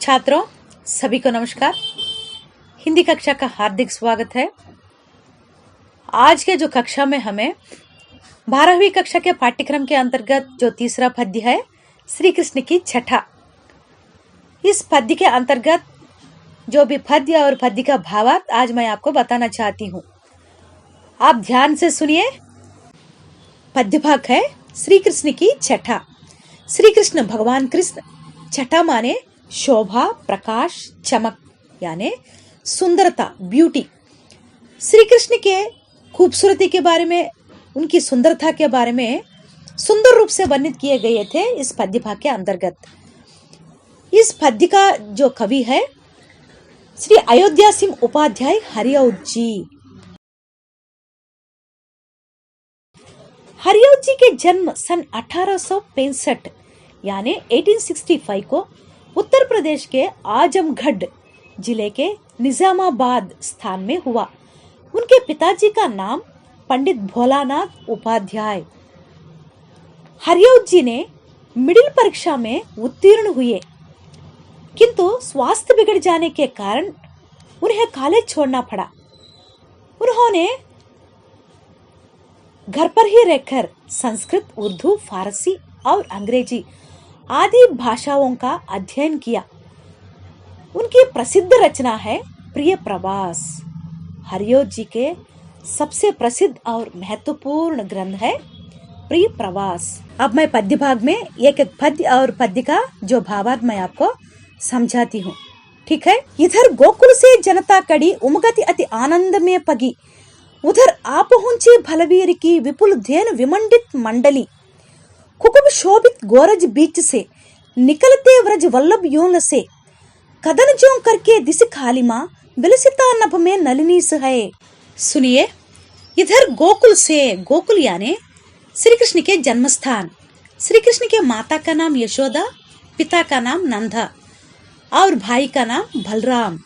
छात्रों सभी को नमस्कार। हिंदी कक्षा का हार्दिक स्वागत है। आज के जो कक्षा में हमें 12वीं कक्षा के पाठ्यक्रम के अंतर्गत जो तीसरा पद्य है श्री कृष्ण की छठा, इस पद्य के अंतर्गत जो भी पद्य और पद्य का भावार्थ आज मैं आपको बताना चाहती हूँ। आप ध्यान से सुनिए। पद्य भाग है श्री कृष्ण की छठा। श्री कृष्ण भगवान कृष्ण, छठा माने शोभा, प्रकाश, चमक यानी सुंदरता, ब्यूटी। श्री कृष्ण के खूबसूरती के बारे में, उनकी सुंदरता के बारे में सुंदर रूप से वर्णित किए गए थे इस पद्य भाग के अंतर्गत। इस पद्य का जो कवि है श्री अयोध्या सिंह उपाध्याय हरिऔध जी। हरिऔध जी के जन्म सन 1865 यानी 1865 को उत्तर प्रदेश के आजमगढ़ जिले के निजामाबाद स्थान में हुआ। उनके पिताजी का नाम पंडित भोलानाथ उपाध्याय। हरिऔध जी ने मिडिल परीक्षा में उत्तीर्ण हुए, किंतु स्वास्थ्य बिगड़ जाने के कारण उन्हें कॉलेज छोड़ना पड़ा। उन्होंने घर पर ही रहकर संस्कृत, उर्दू, फारसी और अंग्रेजी आदि भाषाओं का अध्ययन किया। उनकी प्रसिद्ध रचना है प्रिय प्रवास। हरिऔध जी के सबसे प्रसिद्ध और महत्वपूर्ण ग्रंथ है प्रिय प्रवास। अब मैं पद्य भाग में एक एक पद्य और पद्य का जो भावार्थ मैं आपको समझाती हूँ, ठीक है। इधर गोकुल से जनता कड़ी उमगति अति आनंद में पगी, उधर आप पहुंचे भलवीर की विपुल धेन विमंडित मंडली। कुकुब शोभित गोरज बीच से निकलते व्रज वल्लभ योन से, कदन जो करके दिस खालिमा बिलसिता नभ में नलिनीस है। सुनिए। इधर गोकुल से, गोकुल यानी श्री कृष्ण के जन्म स्थान। श्री कृष्ण के माता का नाम यशोदा, पिता का नाम नंदा और भाई का नाम बलराम।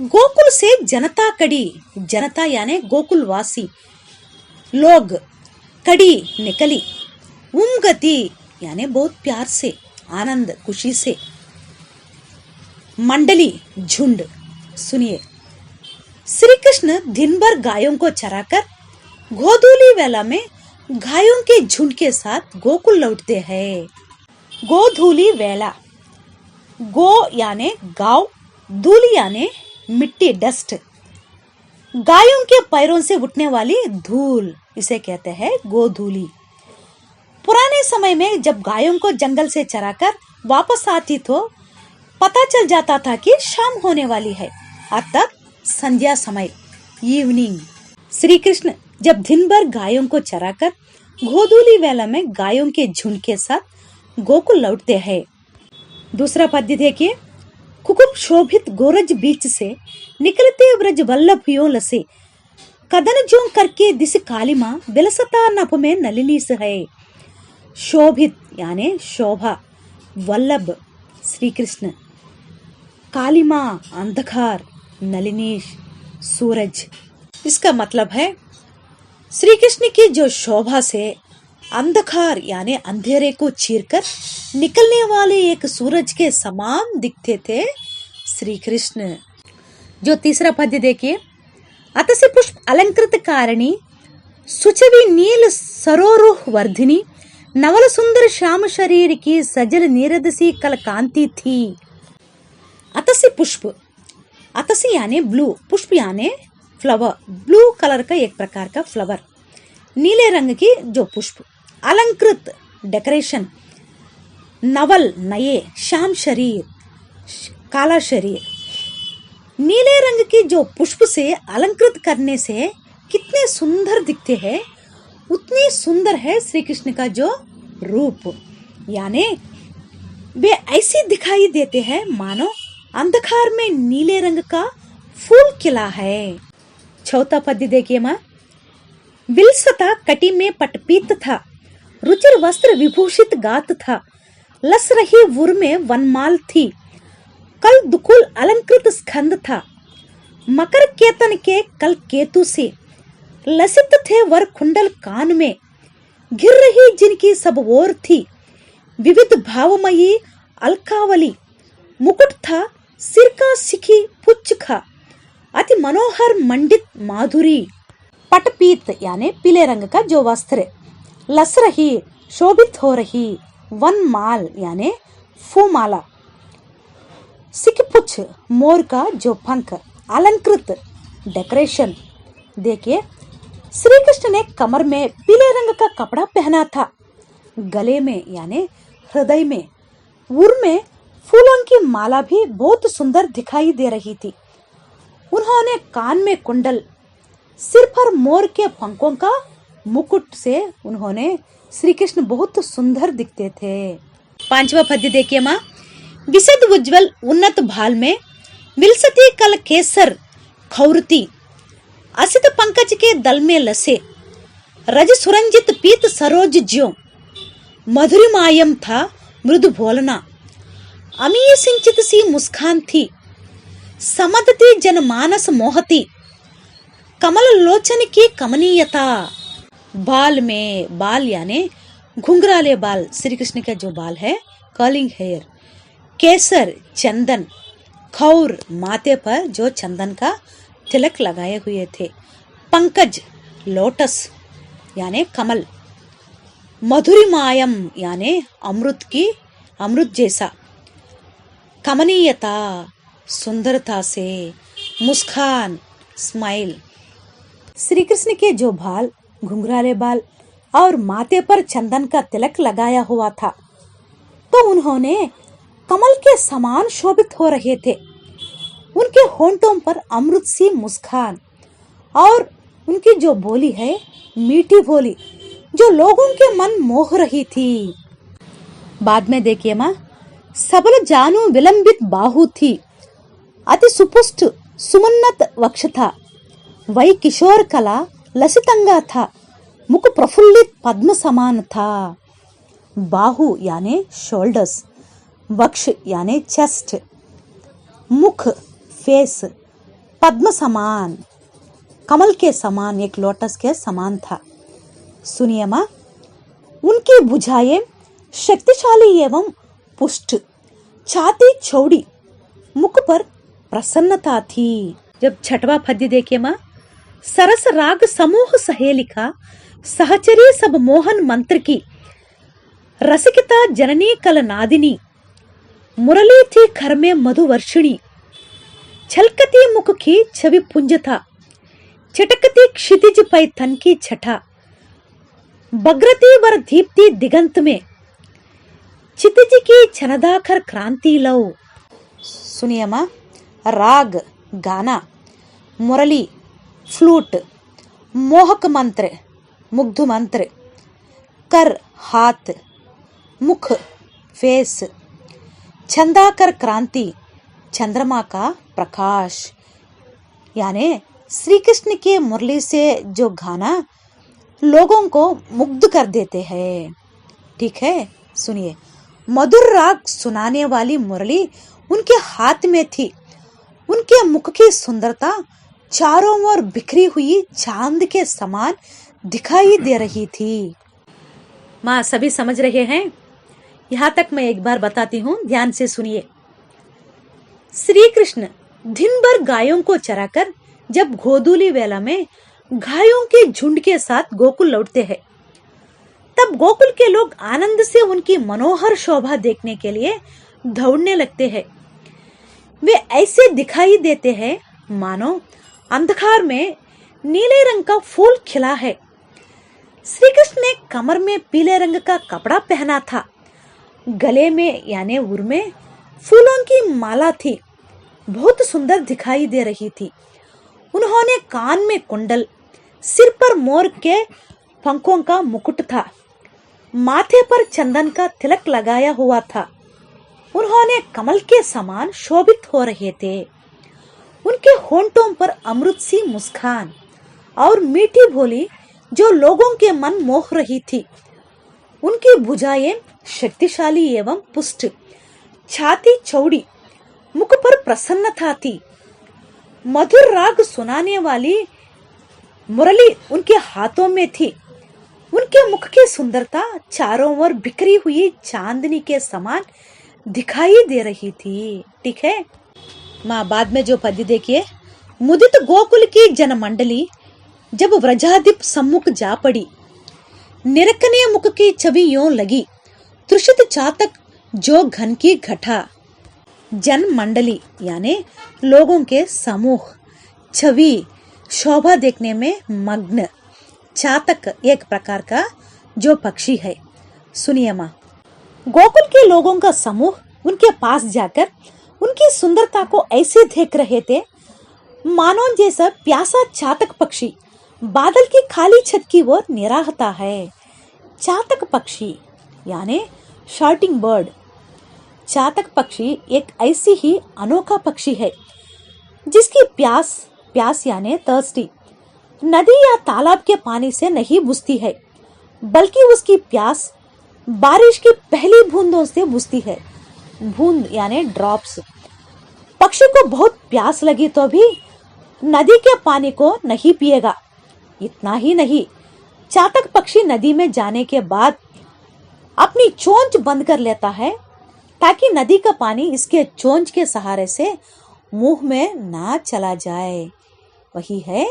गोकुल से जनता कड़ी, जनता यानी गोकुल वासी लोग, कड़ी निकली, उमगति यानी बहुत प्यार से, आनंद खुशी से, मंडली झुंड। सुनिए। श्री कृष्ण दिन भर गायों को चराकर गोधूली वेला में गायों के झुंड के साथ गोकुल लौटते हैं। गोधूली वेला, गो यानी गांव, धूली यानी मिट्टी, डस्ट। गायों के पैरों से उठने वाली धूल, इसे कहते हैं गोधूली। पुराने समय में जब गायों को जंगल से चराकर वापस आती तो पता चल जाता था कि शाम होने वाली है, अर्थात संध्या समय, इवनिंग। श्री कृष्ण जब दिन भर गायों को चराकर गोधूली वेला में गायों के झुंड के साथ गोकुल लौटते हैं। दूसरा पद्य देखिए। कुकुब शोभित गोरज बीच से निकलते व्रज वल्लभ योन से, कदन जो करके दिस कालिमा बिलसता नभ में नलिनीस है। शोभित यानी शोभा, वल्लभ श्री कृष्ण, कालिमा अंधकार, नलिनीश सूरज। इसका मतलब है श्री कृष्ण की जो शोभा से अंधकार यानी अंधेरे को चीरकर निकलने वाले एक सूरज के समान दिखते थे श्री कृष्ण। जो तीसरा पद्य देखिए। अतसि पुष्प अलंकृत कारिणी, सुचवि नील सरोरुह वर्धिनी, नवल सुंदर श्याम शरीर की सजल नीरदसी कल कांति थी। अतसी पुष्प, अतसी यानी ब्लू, पुष्प यानी फ्लावर, ब्लू कलर का एक प्रकार का फ्लावर, नीले रंग की जो पुष्प, अलंकृत डेकोरेशन, नवल नए, श्याम शरीर काला शरीर। नीले रंग की जो पुष्प से अलंकृत करने से कितने सुंदर दिखते हैं, उतनी सुंदर है श्री कृष्ण का जो रूप, यानी वे ऐसे दिखाई देते हैं मानो अंधकार में नीले रंग का फूल खिला है। चौथा पद्य देखिए माँ। बिलसता कटी में पटपीत था, रुचिर वस्त्र विभूषित गात था, लस रही वुर में वनमाल थी, कल दुकुल अलंकृत स्कंद था, मकर केतन के कल केतु से लसित थे वर कुंडल कान में, घिर रही जिनकी सब ओर थी, विविध भावमयी अलकावली, मुकुट था सिर का सिखी पुच्छ खा, अति मनोहर मंडित माधुरी, पटपीत यानी पीले रंग का जो वस्त्र, लस रही शोभित हो रही, वन माल यानी फूमाला, सिखपुच्छ मोर का जो पंख, अलंकृत डेकोरेशन। देखिए श्री कृष्ण ने कमर में पीले रंग का कपड़ा पहना था, गले में यानी हृदय में उर में फूलों की माला भी बहुत सुंदर दिखाई दे रही थी। उन्होंने कान में कुंडल, सिर पर मोर के पंखों का मुकुट से उन्होंने श्री कृष्ण बहुत सुंदर दिखते थे। 5वां पद्य देखिए माँ। विशद उज्ज्वल उन्नत भाल में विलसती कल केसर खौरती, असित पंकज के दल में लसे, रज सुरंजित पीत सरोज ज्यों, मधुरिमायम था मृदु बोलना, अमीय सिंचित सी मुस्कान थी, समदती जनमानस मोहती, कमल लोचन की कमनीयता। बाल में, बाल यानी घुंघराले बाल, श्री कृष्ण का जो बाल है कर्लिंग हेयर, केसर चंदन, खौर माथे पर जो चंदन का तिलक लगाए हुए थे, पंकज लोटस यानी कमल, मधुरिमायम यानी अमृत जैसा, कमनीयता सुंदरता से, मुस्कान स्माइल। श्री कृष्ण के जो बाल घुंघराले बाल और माथे पर चंदन का तिलक लगाया हुआ था, तो उन्होंने कमल के समान शोभित हो रहे थे। उनके होंठों पर अमृत सी मुस्कान और उनकी जो बोली है मीठी बोली, जो लोगों के मन मोह रही थी। बाद में देखिए माँ। सबल जानू विलंबित बाहु थी, अति सुपुष्ट सुमुन्नत वक्ष था, वही किशोर कला लसितंगा था, मुख प्रफुल्लित पद्म समान था। बाहु यानी शोल्डर्स, वक्ष यानी चेस्ट, मुख फेस, पद्म समान कमल के समान, एक लोटस के समान था। सुनिए माँ। उनकी भुजाएं शक्तिशाली एवं पुष्ट, छाती चौड़ी, मुख पर प्रसन्नता थी। जब 6वां पद्य देखिए माँ। सरस राग समूह सहेलिका, सहचरी सब मोहन मंत्र की, रसिकता जननी कल नादिनी, मुरली थी घर में मधुवर्षिणी, छलकती मुख की छवि पुंज था, चिटकती क्षितिज पै तन की छठा, बग्रती वर दीप्ति दिगंत में, चितिज की छनदाकर क्रांति लव। सुनिए माँ। राग गाना, मुरली फ्लूट, मोहक मंत्र मुग्ध मंत्र, कर हाथ, मुख फेस, छंदाकर क्रांति चंद्रमा का प्रकाश, यानी श्री कृष्ण के मुरली से जो गाना लोगों को मुग्ध कर देते हैं। ठीक है, सुनिए। मधुर राग सुनाने वाली मुरली उनके हाथ में थी, उनके मुख की सुंदरता चारों ओर बिखरी हुई चांद के समान दिखाई दे रही थी। माँ सभी समझ रहे हैं? यहाँ तक मैं एक बार बताती हूँ, ध्यान से सुनिए। श्री कृष्ण दिन भर गायों को चराकर जब गोधूली वेला में गायों के झुंड के साथ गोकुल लौटते हैं, तब गोकुल के लोग आनंद से उनकी मनोहर शोभा देखने के लिए दौड़ने लगते हैं। वे ऐसे दिखाई देते हैं मानो अंधकार में नीले रंग का फूल खिला है। श्री कृष्ण ने कमर में पीले रंग का कपड़ा पहना था, गले में यानी उर में फूलों की माला थी, बहुत सुंदर दिखाई दे रही थी। उन्होंने कान में कुंडल, सिर पर मोर के पंखों का मुकुट था, माथे पर चंदन का तिलक लगाया हुआ था। उन्होंने कमल के समान शोभित हो रहे थे। उनके होंठों पर अमृत सी मुस्कान और मीठी बोली जो लोगों के मन मोह रही थी। उनकी भुजाएं शक्तिशाली एवं पुष्ट, छाती चौड़ी, मुख पर प्रसन्नता थी। मधुर राग सुनाने वाली मुरली उनके हाथों में थी। उनके मुख की सुंदरता चारों ओर बिखरी हुई चांदनी के समान दिखाई दे रही थी। ठीक है माँ, बाद में जो पद्य देखिए, मुदित गोकुल की जनमंडली जब व्रजाधिप सम्मुख जा पड़ी, निरखने मुख की छवि यूं लगी, त्रुषित चातक जो घन की घटा। जन मंडली यानी लोगों के समूह, छवि शोभा देखने में मग्न, चातक एक प्रकार का जो पक्षी है। सुनिए माँ, गोकुल के लोगों का समूह उनके पास जाकर उनकी सुंदरता को ऐसे देख रहे थे मानो जैसा प्यासा चातक पक्षी बादल की खाली छत की ओर निराहता है। चातक पक्षी यानी शॉर्टिंग बर्ड। चातक पक्षी एक ऐसी ही अनोखा पक्षी है जिसकी प्यास यानी थर्स्टी नदी या तालाब के पानी से नहीं बुझती है, बल्कि उसकी प्यास बारिश की पहली बूंदों से बुझती है। बूंद यानी ड्रॉप्स। पक्षी को बहुत प्यास लगी तो भी नदी के पानी को नहीं पिएगा। इतना ही नहीं, चातक पक्षी नदी में जाने के बाद अपनी चोंच बंद कर लेता है ताकि नदी का पानी इसके चोंच के सहारे से मुंह में ना चला जाए। वही है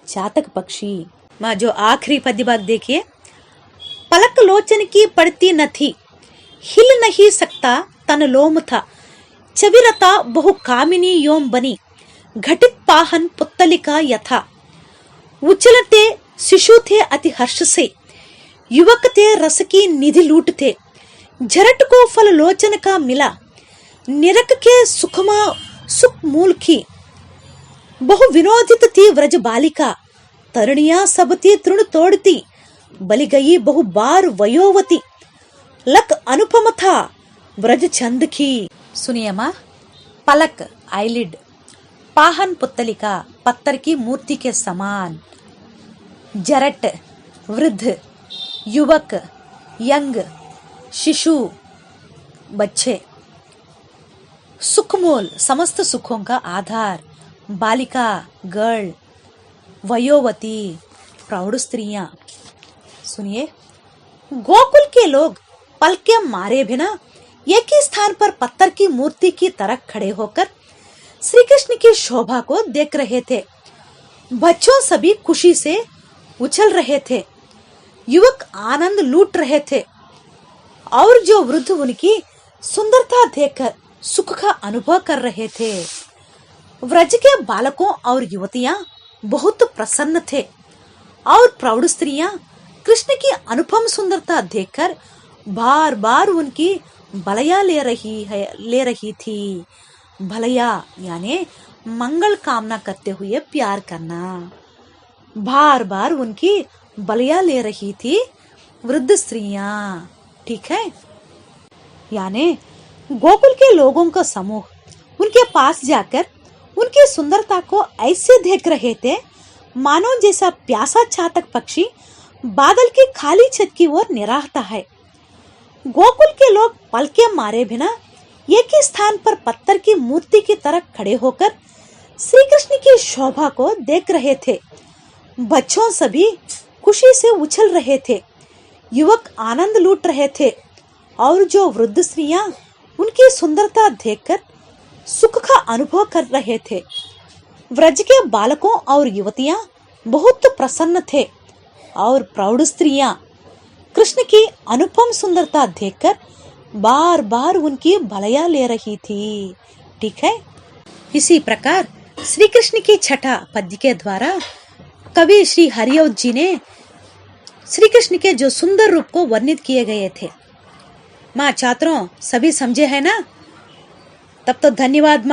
चातक पक्षी। माँ, जो आखिरी पद्य भाग देखिए, पलक लोचन की पड़ती न थी, हिल नहीं सकता तन लोम था, चविरता बहु कामिनी योम बनी, घटित पाहन पुत्तलिका यथा। उछलते शिशु थे अति हर्ष से, युवक थे रस की निधि लूटते, झरट को फल लोचन का मिला, निरक के सुख मूल की। बहु विनोदित थी व्रज बालिका, तरुणियां सब थी तृण तोड़ती, बलि गई बहु बार वयोवती, लक अनुपम था व्रज छंद की। सुनिए माँ, पलक आईलिड, पाहन पुत्तलिका पत्थर की मूर्ति के समान, जरट वृद्ध, युवक यंग, शिशु बच्चे, सुखमूल समस्त सुखों का आधार, बालिका गर्ल, वयोवती प्रौढ़ स्त्रियां। सुनिए, गोकुल के लोग पल के मारे बिना एक ही स्थान पर पत्थर की मूर्ति की तरह खड़े होकर श्री कृष्ण की शोभा को देख रहे थे। बच्चों सभी खुशी से उछल रहे थे, युवक आनंद लूट रहे थे और जो वृद्ध उनकी सुंदरता देखकर सुख का अनुभव कर रहे थे। व्रज के बालकों और युवतियां बहुत प्रसन्न थे और प्रौढ़ स्त्रियां कृष्ण की अनुपम सुंदरता देखकर बार बार उनकी भलैया ले रही थी। भलैया यानी मंगल कामना करते हुए प्यार करना। बार बार उनकी भलैया ले रही थी वृद्ध स्त्रियां। ठीक है, यानी गोकुल के लोगों का समूह उनके पास जाकर उनकी सुंदरता को ऐसे देख रहे थे मानो जैसा प्यासा चातक पक्षी बादल की खाली छत की ओर निराहता है। गोकुल के लोग पल के मारे बिना एक ही स्थान पर पत्थर की मूर्ति की तरह खड़े होकर श्री कृष्ण की शोभा को देख रहे थे। बच्चों सभी खुशी से उछल रहे थे, युवक आनंद लूट रहे थे और जो वृद्ध स्त्रियां उनकी सुंदरता देखकर सुख का अनुभव कर रहे थे। व्रज के बालकों और युवतियां बहुत प्रसन्न थे और प्रौढ़ स्त्रियां कृष्ण की अनुपम सुंदरता देखकर बार बार उनकी भलैया ले रही थी। ठीक है, इसी प्रकार श्री कृष्ण की छठा पद्य के द्वारा कवि श्री हरिऔध जी ने श्री कृष्ण के जो सुंदर रूप को वर्णित किए गए थे। माँ, छात्रों सभी समझे हैं ना? तब तो धन्यवाद माँ।